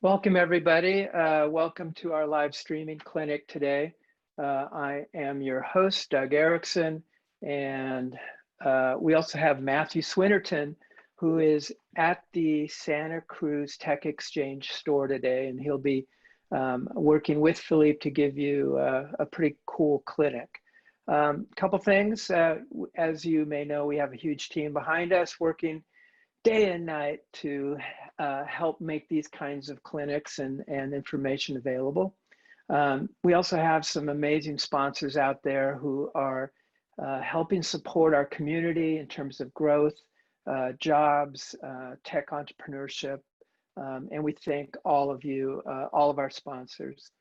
Welcome, everybody. Welcome to our live streaming clinic today. I am your host, Doug Erickson, and we also have Matthew Swinnerton, who is at the Santa Cruz Tech Exchange store today, and he'll be working with Philippe to give you a pretty cool clinic. Couple things, as you may know, we have a huge team behind us working day and night to help make these kinds of clinics and information available. We also have some amazing sponsors out there who are helping support our community in terms of growth, jobs, tech entrepreneurship, and we thank all of you, all of our sponsors.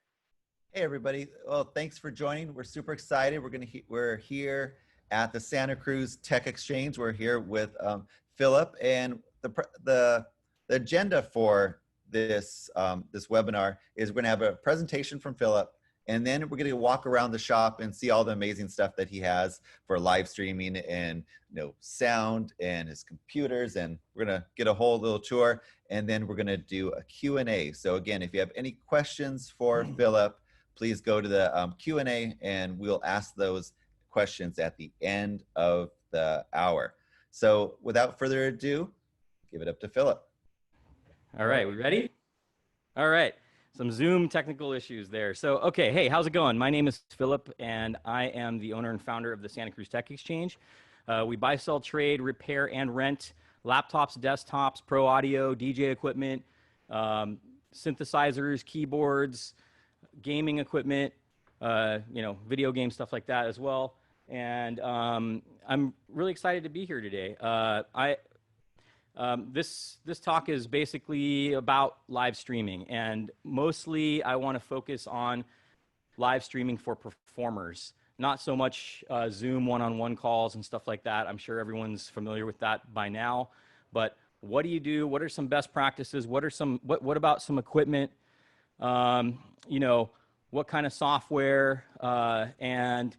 Hey everybody! Well, thanks for joining. We're super excited. We're here at the Santa Cruz Tech Exchange. We're here with Philip, and the agenda for this this webinar is we're going to have a presentation from Philip, and then we're going to walk around the shop and see all the amazing stuff that he has for live streaming and sound and his computers, and we're going to get a whole little tour, and then we're going to do a Q&A. So again, if you have any questions for Philip, please go to the Q&A and we'll ask those questions at the end of the hour. So without further ado, give it up to Philip. All right, we ready? All right, some Zoom technical issues there. So, okay, hey, how's it going? My name is Philip, and I am the owner and founder of the Santa Cruz Tech Exchange. We buy, sell, trade, repair, and rent laptops, desktops, pro audio, DJ equipment, synthesizers, keyboards, gaming equipment, video game stuff like that as well. And I'm really excited to be here today. This talk is basically about live streaming, and mostly I want to focus on live streaming for performers, not so much Zoom one-on-one calls and stuff like that. I'm sure everyone's familiar with that by now, but what do you do? What are some best practices? What about some equipment? What kind of software, and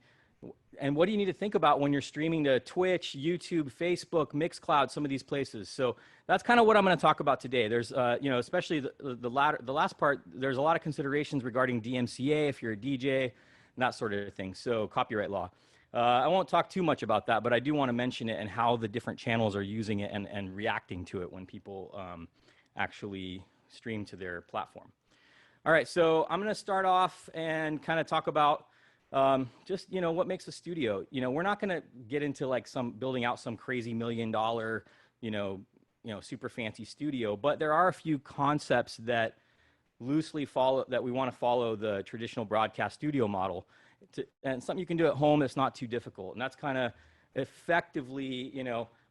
what do you need to think about when you're streaming to Twitch, YouTube, Facebook, Mixcloud, some of these places. So that's kind of what I'm going to talk about today. There's, especially the last part, there's a lot of considerations regarding DMCA if you're a DJ, and that sort of thing. So copyright law. I won't talk too much about that, but I do want to mention it and how the different channels are using it and reacting to it when people actually stream to their platform. All right, so I'm going to start off and kind of talk about just what makes a studio. We're not going to get into like building out some crazy $1 million super fancy studio, but there are a few concepts that loosely that we want to follow the traditional broadcast studio model, and something you can do at home that's not too difficult. And that's kind of effectively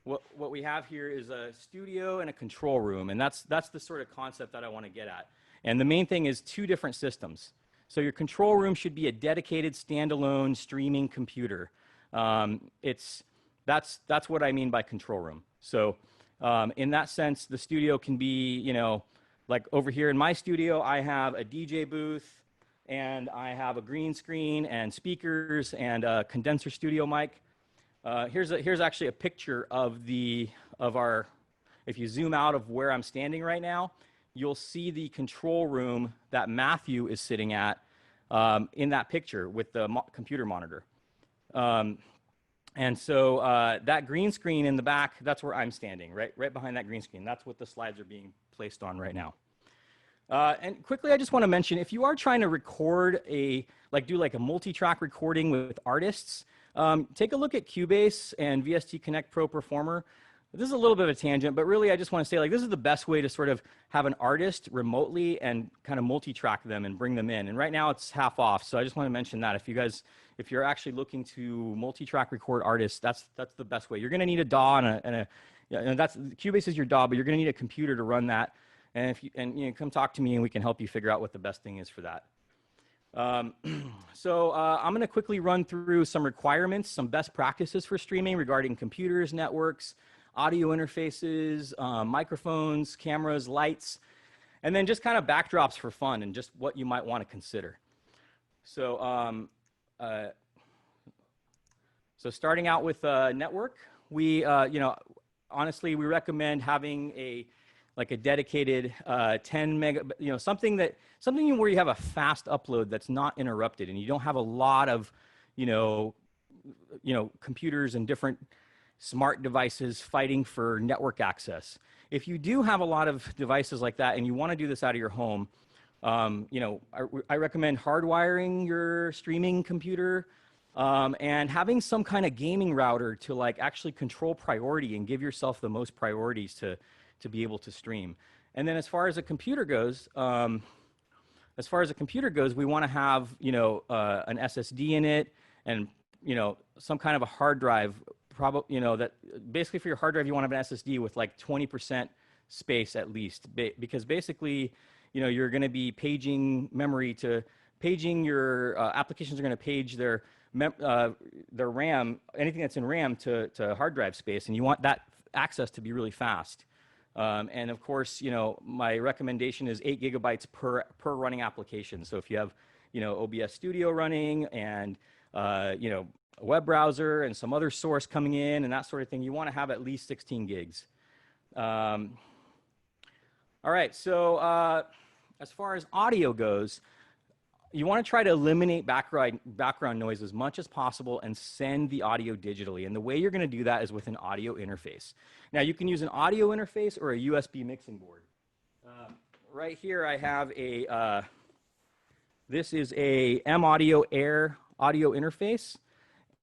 what we have here is a studio and a control room, and that's the sort of concept that I want to get at. And the main thing is 2 different systems. So your control room should be a dedicated standalone streaming computer. That's what I mean by control room. So in that sense, the studio can be, like over here in my studio, I have a DJ booth, and I have a green screen and speakers and a condenser studio mic. Here's actually a picture of our. If you zoom out of where I'm standing right now, you'll see the control room that Matthew is sitting at in that picture with the computer monitor. And so that green screen in the back, that's where I'm standing, right behind that green screen. That's what the slides are being placed on right now. And quickly, I just want to mention, if you are trying to record do a multi-track recording with artists, take a look at Cubase and VST Connect Pro Performer. This is a little bit of a tangent, but really I just want to say, this is the best way to sort of have an artist remotely and kind of multi-track them and bring them in. And right now it's half off, so I just want to mention that if you're actually looking to multi-track record artists, that's the best way. You're going to need a DAW and Cubase is your DAW, but you're going to need a computer to run that. And come talk to me and we can help you figure out what the best thing is for that. I'm going to quickly run through some requirements, some best practices for streaming regarding computers, networks, audio interfaces, microphones, cameras, lights, and then just kind of backdrops for fun and just what you might want to consider. So, starting out with network, we, honestly, we recommend having like a dedicated 10 mega, something where you have a fast upload that's not interrupted, and you don't have a lot of, computers and different smart devices fighting for network access. If you do have a lot of devices like that and you want to do this out of your home, I recommend hardwiring your streaming computer and having some kind of gaming router to like actually control priority and give yourself the most priorities to be able to stream. And then as far as a computer goes, we want to have, an SSD in it and, some kind of a hard drive, probably, that basically for your hard drive, you want to have an SSD with like 20% space at least, because basically, you're going to be paging memory to paging your applications are going to page their RAM, anything that's in RAM to hard drive space, and you want that access to be really fast. And of course, my recommendation is 8 gigabytes per running application. So if you have, OBS Studio running and, a web browser and some other source coming in and that sort of thing, you want to have at least 16 gigs. All right, so as far as audio goes, you want to try to eliminate background noise as much as possible and send the audio digitally. And the way you're going to do that is with an audio interface. Now, you can use an audio interface or a USB mixing board. Right here, I have this is a M-Audio Air audio interface.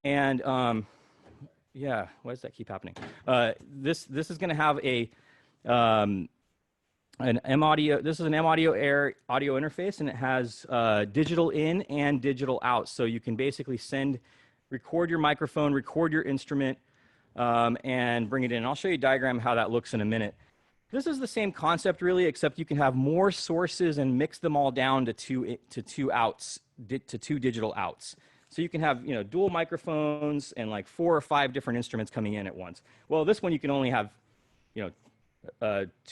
And yeah, why does that keep happening? This is going to have an M-Audio. This is an M-Audio Air audio interface, and it has digital in and digital out. So you can basically record your microphone, record your instrument, and bring it in. I'll show you a diagram how that looks in a minute. This is the same concept, really, except you can have more sources and mix them all down to two digital outs. So you can have, dual microphones and like 4 or 5 different instruments coming in at once. Well, this one you can only have, 2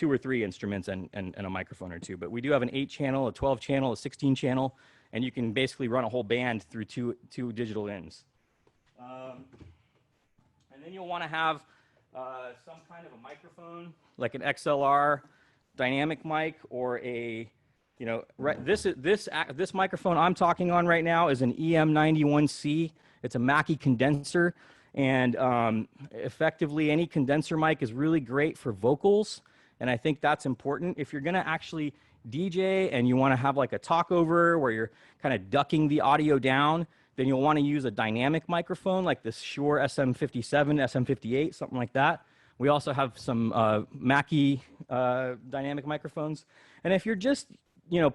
or 3 instruments and a microphone or 2. But we do have an 8-channel, a 12-channel, a 16-channel, and you can basically run a whole band through two digital ins. And then you'll want to have some kind of a microphone, like an XLR dynamic mic, or a this microphone I'm talking on right now is an EM91C. It's a Mackie condenser, and effectively any condenser mic is really great for vocals, and I think that's important. If you're going to actually DJ and you want to have like a talkover where you're kind of ducking the audio down, then you'll want to use a dynamic microphone like this Shure SM57, SM58, something like that. We also have some Mackie dynamic microphones, and if you're just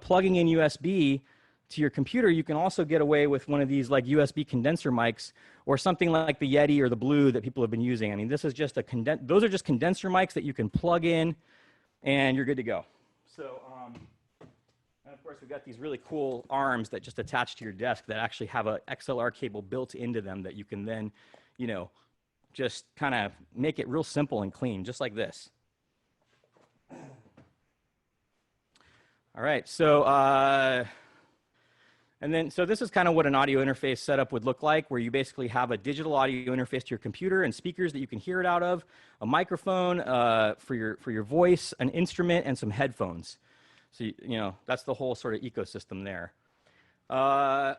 plugging in USB to your computer, you can also get away with one of these like USB condenser mics or something like the Yeti or the Blue that people have been using. I mean, this is just those are just condenser mics that you can plug in and you're good to go. So, and of course we've got these really cool arms that just attach to your desk that actually have a XLR cable built into them that you can then, just kind of make it real simple and clean, just like this. All right, so so this is kind of what an audio interface setup would look like, where you basically have a digital audio interface to your computer and speakers that you can hear it out of, a microphone for your voice, an instrument, and some headphones. So that's the whole sort of ecosystem there.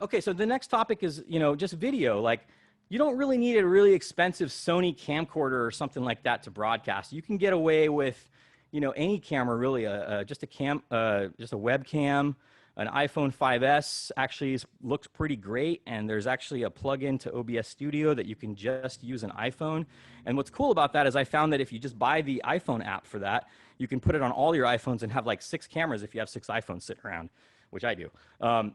Okay, so the next topic is just video. Like, you don't really need a really expensive Sony camcorder or something like that to broadcast. You can get away with any camera really, just a webcam. An iPhone 5S actually looks pretty great, and there's actually a plug-in to OBS Studio that you can just use an iPhone. And what's cool about that is I found that if you just buy the iPhone app for that, you can put it on all your iPhones and have like 6 cameras if you have 6 iPhones sitting around, which I do.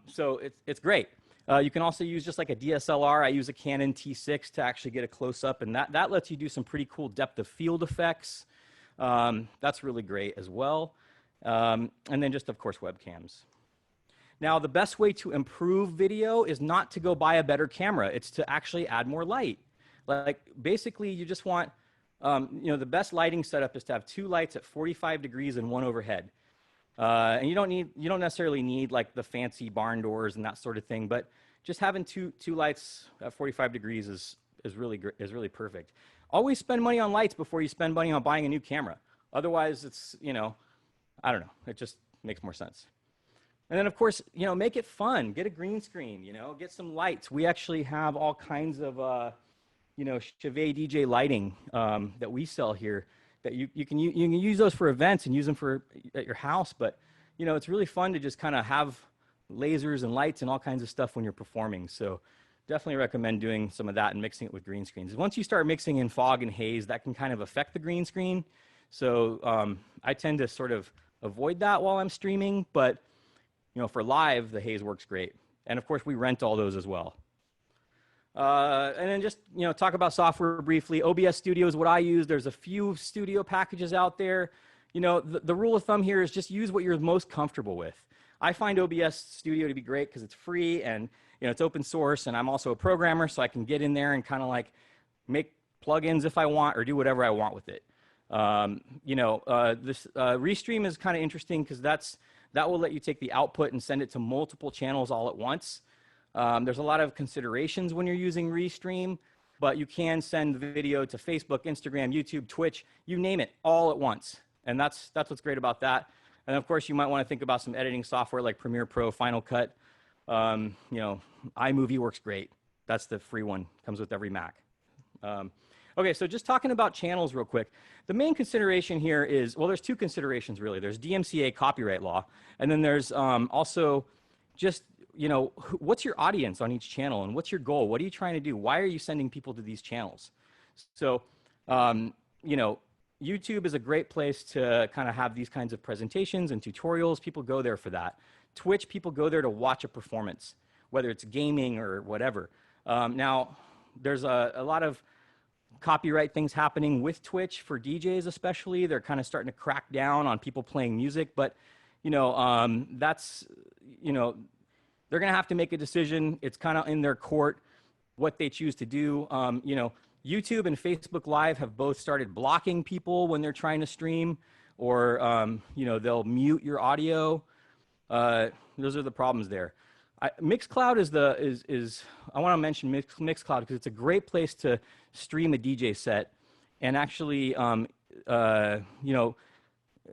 So it's great. You can also use just like a DSLR. I use a Canon T6 to actually get a close-up, and that lets you do some pretty cool depth of field effects. That's really great as well. And then just, of course, webcams. Now, the best way to improve video is not to go buy a better camera. It's to actually add more light. Like, basically, you just want, the best lighting setup is to have 2 lights at 45 degrees and 1 overhead. And you don't necessarily need like the fancy barn doors and that sort of thing, but just having two lights at 45 degrees is really perfect. Always spend money on lights before you spend money on buying a new camera. Otherwise, it's, I don't know. It just makes more sense. And then, of course, make it fun. Get a green screen, get some lights. We actually have all kinds of, Chevet DJ lighting that we sell here that you can use those for events and use them at your house. But, it's really fun to just kind of have lasers and lights and all kinds of stuff when you're performing. So definitely recommend doing some of that and mixing it with green screens. Once you start mixing in fog and haze, that can kind of affect the green screen. So I tend to sort of avoid that while I'm streaming, but for live, the haze works great. And of course, we rent all those as well. And then just, talk about software briefly. OBS Studio is what I use. There's a few studio packages out there. The rule of thumb here is just use what you're most comfortable with. I find OBS Studio to be great because it's free and, it's open source, and I'm also a programmer, so I can get in there and kind of like make plugins if I want or do whatever I want with it. This Restream is kind of interesting because that will let you take the output and send it to multiple channels all at once. There's a lot of considerations when you're using Restream, but you can send the video to Facebook, Instagram, YouTube, Twitch, you name it, all at once. And that's what's great about that. And of course, you might want to think about some editing software like Premiere Pro, Final Cut. iMovie works great. That's the free one, comes with every Mac. Okay, so just talking about channels real quick. The main consideration here is, well, there's two considerations really. There's DMCA copyright law, and then there's also just, what's your audience on each channel and what's your goal? What are you trying to do? Why are you sending people to these channels? So, YouTube is a great place to kind of have these kinds of presentations and tutorials. People go there for that. Twitch, people go there to watch a performance, whether it's gaming or whatever. Now, there's a lot of copyright things happening with Twitch for DJs especially. They're kind of starting to crack down on people playing music, but that's, they're going to have to make a decision. It's kind of in their court what they choose to do. YouTube and Facebook Live have both started blocking people when they're trying to stream, or they'll mute your audio. Those are the problems there. Mixcloud is I want to mention Mixcloud because it's a great place to stream a DJ set, and actually,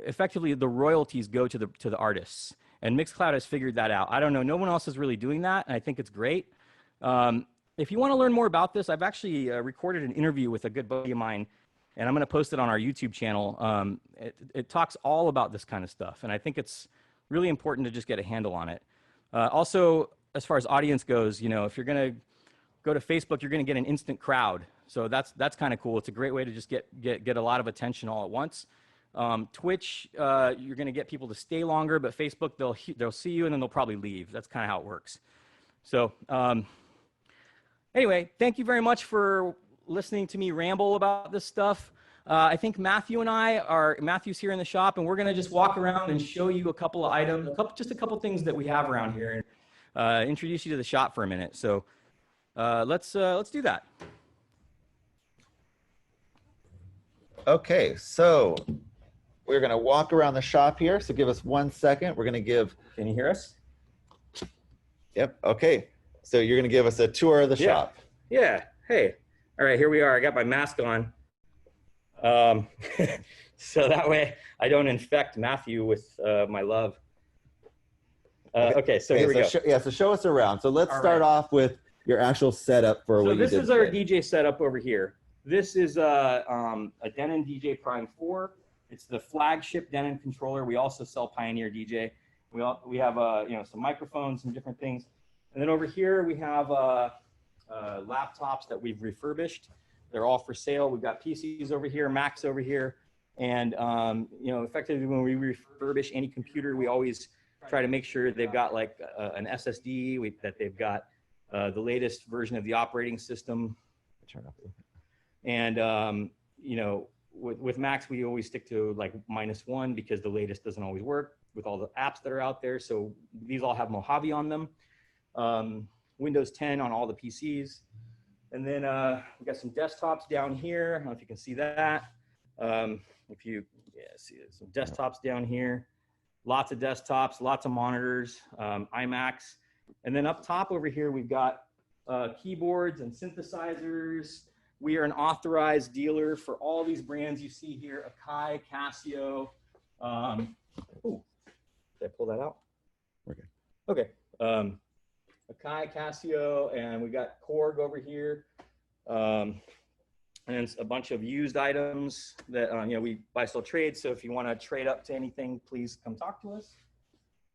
effectively the royalties go to the artists. And Mixcloud has figured that out. I don't know, no one else is really doing that, and I think it's great. If you want to learn more about this, I've actually recorded an interview with a good buddy of mine, and I'm going to post it on our YouTube channel. It talks all about this kind of stuff, and I think it's really important to just get a handle on it. Also, as far as audience goes, if you're going to go to Facebook, you're going to get an instant crowd. So that's kind of cool. It's a great way to just get a lot of attention all at once. Twitch, you're going to get people to stay longer, but Facebook, they'll see you and then they'll probably leave. That's kind of how it works. So anyway, thank you very much for listening to me ramble about this stuff. I think Matthew's here in the shop, and we're going to just walk around and show you a couple of items, just a couple things that we have around here, and introduce you to the shop for a minute. So let's do that. Okay, so we're going to walk around the shop here. So give us 1 second. We're going to give. Can you hear us? Yep. Okay. So you're going to give us a tour of the shop. Yeah. Hey. All right. Here we are. I got my mask on. So that way I don't infect Matthew with my love. Okay, so here we go. So show us around. So let's start off with your actual setup for what you did. So this is our DJ setup over here. This is a Denon DJ Prime 4. It's the flagship Denon controller. We also sell Pioneer DJ. We have some microphones and different things. And then over here we have laptops that we've refurbished. They're all for sale. We've got PCs over here, Macs over here. And, effectively when we refurbish any computer, we always try to make sure they've got like an SSD, that they've got the latest version of the operating system. And, with Macs, we always stick to like -1 because the latest doesn't always work with all the apps that are out there. So these all have Mojave on them. Windows 10 on all the PCs. And then we got some desktops down here. I don't know if you can see that. See some desktops down here. Lots of desktops, lots of monitors, iMacs. And then up top over here, we've got keyboards and synthesizers. We are an authorized dealer for all these brands you see here: Akai, Casio, Ooh, did I pull that out? We're good. Okay. Akai, Casio, and we got Korg over here. And it's a bunch of used items that, you know, we buy still trade. So if you want to trade up to anything, please come talk to us.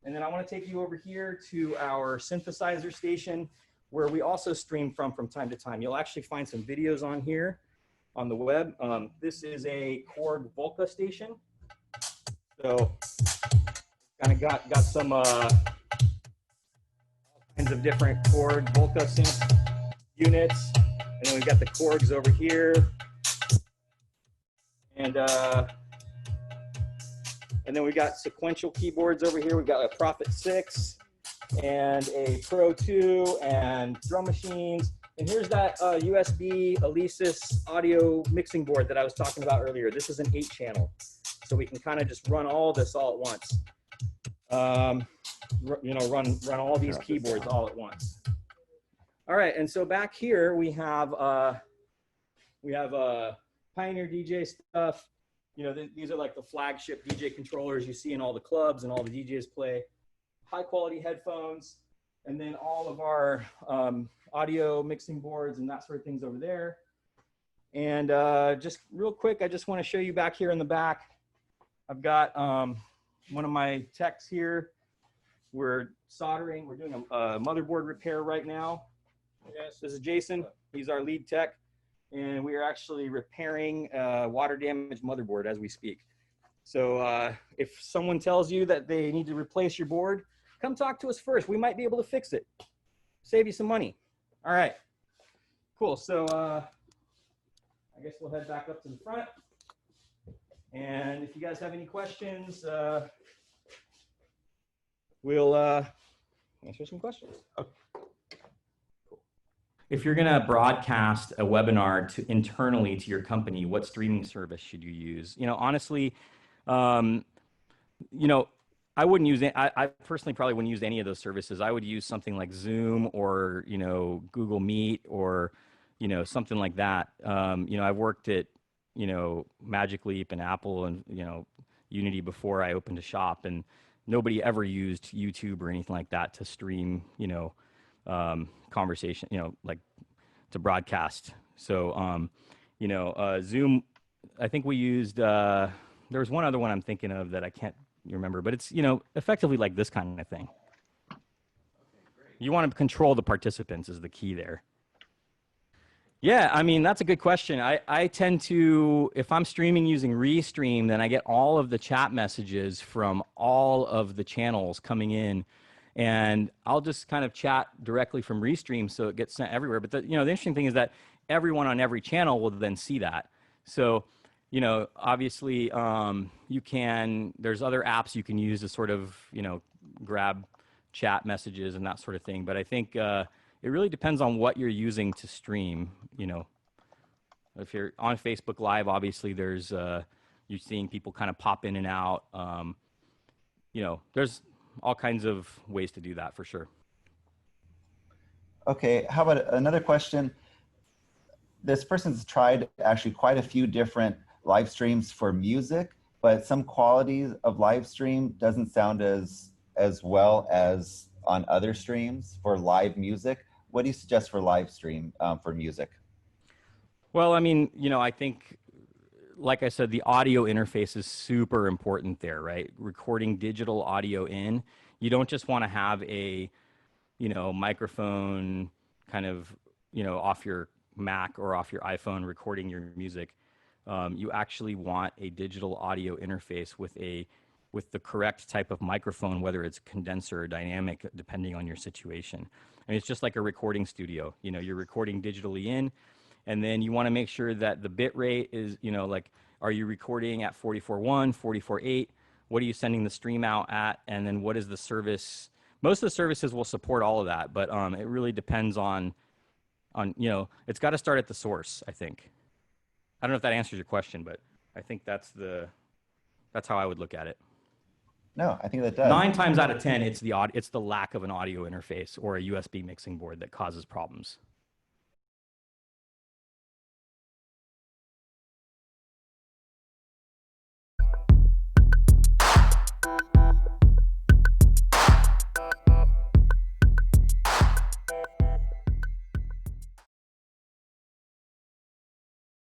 And then I want to take you over here to our synthesizer station, where we also stream from time to time. You'll actually find some videos on here on the web. This is a Korg Volca station. So kind of got some all kinds of different Korg Volca synth units. And then we've got the Korgs over here. And then we got sequential keyboards over here. We've got a Prophet 6 and a Pro 2 and drum machines. And here's that USB Alesis audio mixing board that I was talking about earlier. This is an 8-channel. So we can kind of just run all this all at once. You know, run all these keyboards all at once. All right, and so back here we have Pioneer DJ stuff. You know, these are like the flagship DJ controllers you see in all the clubs and all the DJs play. High quality headphones, and then all of our audio mixing boards and that sort of things over there. And just real quick, I just want to show you back here in the back. I've got one of my techs here. We're soldering. We're doing a motherboard repair right now. Yes, this is Jason. He's our lead tech. And we are actually repairing a water damaged motherboard as we speak. So if someone tells you that they need to replace your board, come talk to us first. We might be able to fix it. Save you some money. All right, cool. So I guess we'll head back up to the front. And if you guys have any questions, we'll answer some questions. Okay. If you're going to broadcast a webinar internally to your company, what streaming service should you use? You know, honestly, you know, I wouldn't use it. I personally probably wouldn't use any of those services. I would use something like Zoom or, you know, Google Meet or, you know, something like that. You know, I've worked at, you know, Magic Leap and Apple and, you know, Unity before I opened a shop, and nobody ever used YouTube or anything like that to stream, you know, conversation, you know, like to broadcast. So, you know, Zoom, I think we used, there was one other one I'm thinking of that I can't remember, but it's, you know, effectively like this kind of thing. Okay, great. You want to control the participants is the key there. Yeah, I mean, that's a good question. I tend to, if I'm streaming using Restream, then I get all of the chat messages from all of the channels coming in. And I'll just kind of chat directly from Restream so it gets sent everywhere. But you know, the interesting thing is that everyone on every channel will then see that. So, you know, obviously you can, there's other apps you can use to sort of, you know, grab chat messages and that sort of thing. But I think it really depends on what you're using to stream. You know, if you're on Facebook Live, obviously there's, you're seeing people kind of pop in and out. You know, there's all kinds of ways to do that for sure. Okay, how about another question? This person's tried actually quite a few different live streams for music, but some qualities of live stream doesn't sound as well as on other streams for live music. What do you suggest for live stream for music? Well, I mean, you know, I think, like I said, the audio interface is super important there, right? Recording digital audio in. You don't just want to have a, you know, microphone kind of, you know, off your Mac or off your iPhone recording your music. You actually want a digital audio interface with the correct type of microphone, whether it's condenser or dynamic, depending on your situation. I mean, it's just like a recording studio. You know, you're recording digitally in, and then you want to make sure that the bit rate is, you know, like, are you recording at 44.1, 44.8? What are you sending the stream out at? And then what is the service? Most of the services will support all of that, but it really depends on, you know, it's got to start at the source, I think. I don't know if that answers your question, but I think that's how I would look at it. No, I think that does. 9 times out of 10, it's the lack of an audio interface or a USB mixing board that causes problems.